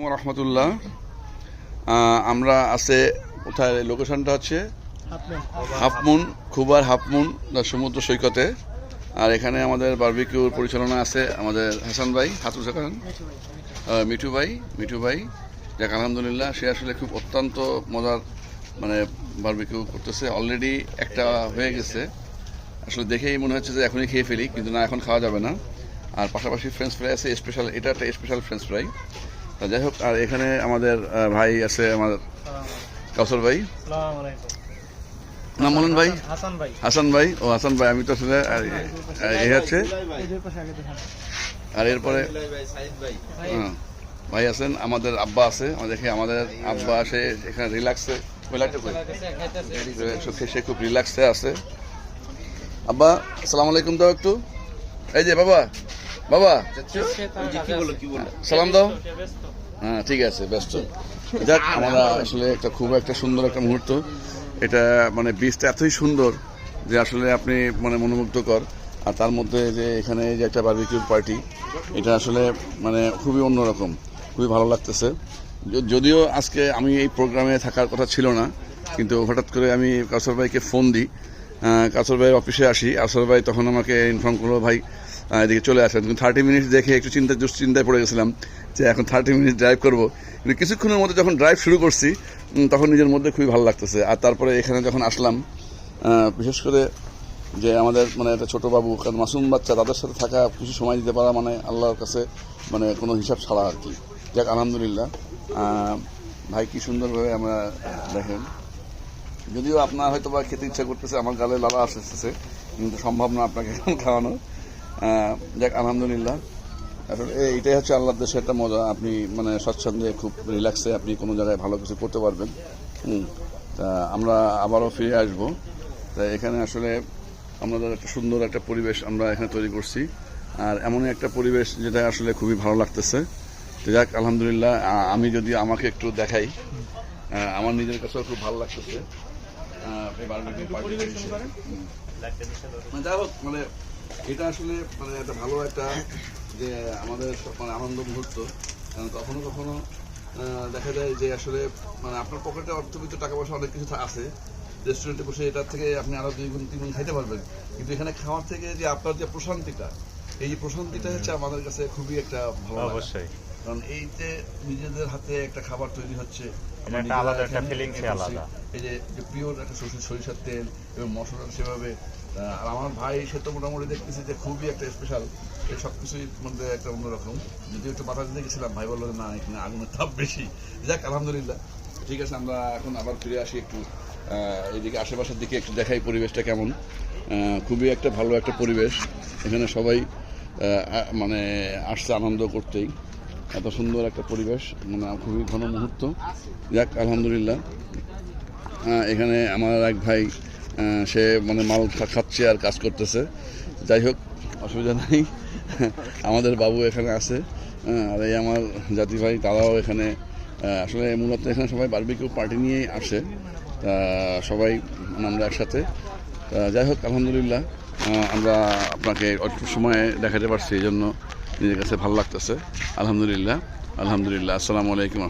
আসসালামু রহমতুল্লাহ। আমরা আছে কোথায়, লোকেশনটা হচ্ছে হাফমুন, খুবার হাফমুন সমুদ্র সৈকতে। আর এখানে আমাদের বারবিকিউর পরিচালনা আছে আমাদের হাসান ভাই, হাতুর জাকান মিঠু ভাই যাক আলহামদুলিল্লাহ, সে আসলে খুব অত্যন্ত মজার মানে বারবিকিউ করতেছে। অলরেডি একটা হয়ে গেছে, আসলে দেখেই মনে হচ্ছে যে এখনই খেয়ে ফেলি, কিন্তু না, এখন খাওয়া যাবে না। আর পাশাপাশি ফ্রেঞ্চ ফ্রাই আছে স্পেশাল, এটা একটা স্পেশাল ফ্রেঞ্চ ফ্রাই। তা যাই হোক, আর এখানে আমাদের ভাই আছে, আমাদের কাউসার ভাই, নাম বলেন ভাই, হাসান ভাই। ও হাসান ভাই, আমি তো আসলে এই হচ্ছে। আর এরপরে ভাই আছেন, আমাদের আব্বা আছে, দেখে আমাদের আব্বা আসে এখানে রিল্যাক্সে, সে খুব রিল্যাক্সে আছে। আব্বা আসসালামু আলাইকুম দাও একটু, এই যে বাবা বাবা সালাম দাও। হ্যাঁ ঠিক আছে, ব্যস্ত। যাক, আমরা আসলে একটা খুব একটা সুন্দর একটা মুহূর্ত। এটা মানে বীজটা এতই সুন্দর যে আসলে আপনি মানে মনোমুগ্ধকর। আর তার মধ্যে যে এখানে যে একটা বারবিকিউর পার্টি, এটা আসলে মানে খুবই অন্যরকম, খুবই ভালো লাগতেছে। যদিও আজকে আমি এই প্রোগ্রামে থাকার কথা ছিল না, কিন্তু হঠাৎ করে আমি কাউসার ভাইকে ফোন দিই, কাউসার ভাইয়ের অফিসে আসি। কাউসার ভাই তখন আমাকে ইনফর্ম করলো, ভাই এদিকে চলে আসেন। কিন্তু 30 মিনিট দেখে একটু দুশ্চিন্তায় পড়ে গেছিলাম যে এখন 30 মিনিট ড্রাইভ করবো। কিন্তু কিছুক্ষণের মধ্যে যখন ড্রাইভ শুরু করছি, তখন নিজের মধ্যে খুবই ভালো লাগতেছে। আর তারপরে এখানে যখন আসলাম, বিশেষ করে যে আমাদের মানে একটা ছোটো বাবু, কারণ মাসুম বাচ্চা, তাদের সাথে থাকা, কিছু সময় দিতে পারা মানে আল্লাহর কাছে মানে কোনো হিসাব ছাড়া আর কি। যাক আলহামদুলিল্লাহ। ভাই কি সুন্দরভাবে আমরা দেখেন, যদিও আপনার হয়তো বা খেতে ইচ্ছা করতেছে, আমার গালে লালা আসতেছে, কিন্তু সম্ভব না আপনাকে খাওয়ানো। যাক আলহামদুলিল্লাহ। আসলে এইটাই হচ্ছে আল্লাহর দেশে একটা মজা, আপনি মানে স্বচ্ছন্দে খুব রিল্যাক্সে আপনি কোনো জায়গায় ভালো কিছু করতে পারবেন। তা আমরা আবারও ফিরে আসবো। তাই এখানে আসলে আমাদের একটা সুন্দর একটা পরিবেশ আমরা এখানে তৈরি করছি, আর এমনই একটা পরিবেশ যেটা আসলে খুবই ভালো লাগতেছে। তো যাক আলহামদুলিল্লাহ। আমি যদি আমাকে একটু দেখাই, আমার নিজের কাছেও খুব ভালো লাগতেছে। যাই হোক, মানে এটা আসলে মানে একটা ভালো একটা যে আমাদের মানে আনন্দ মুহূর্ত। কারণ কখনো কখনো দেখা যায় যে আসলে মানে আপনার পকেটে অর্থবিত্ত টাকা পয়সা অনেক কিছু আছে, রেস্টুরেন্টে বসে এটার থেকে আপনি আরো 2 গুণ 3 গুণ খাইতে পারবেন, কিন্তু এখানে খাওয়ার থেকে যে আপনার যে প্রশান্তিটা, এই যে প্রশান্তিটা হচ্ছে আমাদের কাছে খুবই একটা ভালো। অবশ্যই, কারণ এই যে নিজেদের হাতে একটা খাবার তৈরি হচ্ছে, এই যে পিওর একটা সরিষার তেল এবং মশলা সেভাবে। আর আমার ভাই সে তো মোটামুটি দেখতেছি যে খুবই একটা স্পেশাল, এই সব কিছুর মধ্যে একটা অন্যরকম। যদিও একটু বাতাস দিয়ে গেছিলাম, ভাই বললো না এখানে আগুনের তাপ বেশি। যাক আলহামদুলিল্লাহ, ঠিক আছে। আমরা এখন আবার ফিরে আসি, একটু এইদিকে আশেপাশের দিকে একটু দেখাই পরিবেশটা কেমন। খুবই একটা ভালো একটা পরিবেশ, এখানে সবাই মানে আসছে আনন্দ করতেই। এত সুন্দর একটা পরিবেশ, মানে খুবই ঘন মুহূর্ত। যাক আলহামদুলিল্লাহ। এখানে আমার এক ভাই, সে মানে মাল খাচ্ছে আর কাজ করতেছে। যাই হোক, অসুবিধা নাই। আমাদের বাবু এখানে আছে, আর এই আমার জাতি ভাই, তারাও এখানে আসলে মূলত এখানে সবাই বারবিকিউ পার্টি নিয়েই আসে। তা সবাই আমরা একসাথে। যাই হোক আলহামদুলিল্লাহ, আমরা আপনাকে অল্প সময়ে দেখাতে পারছি, এই জন্য নিজের কাছে ভালো লাগতেছে। আলহামদুলিল্লাহ। আসসালামু আলাইকুম।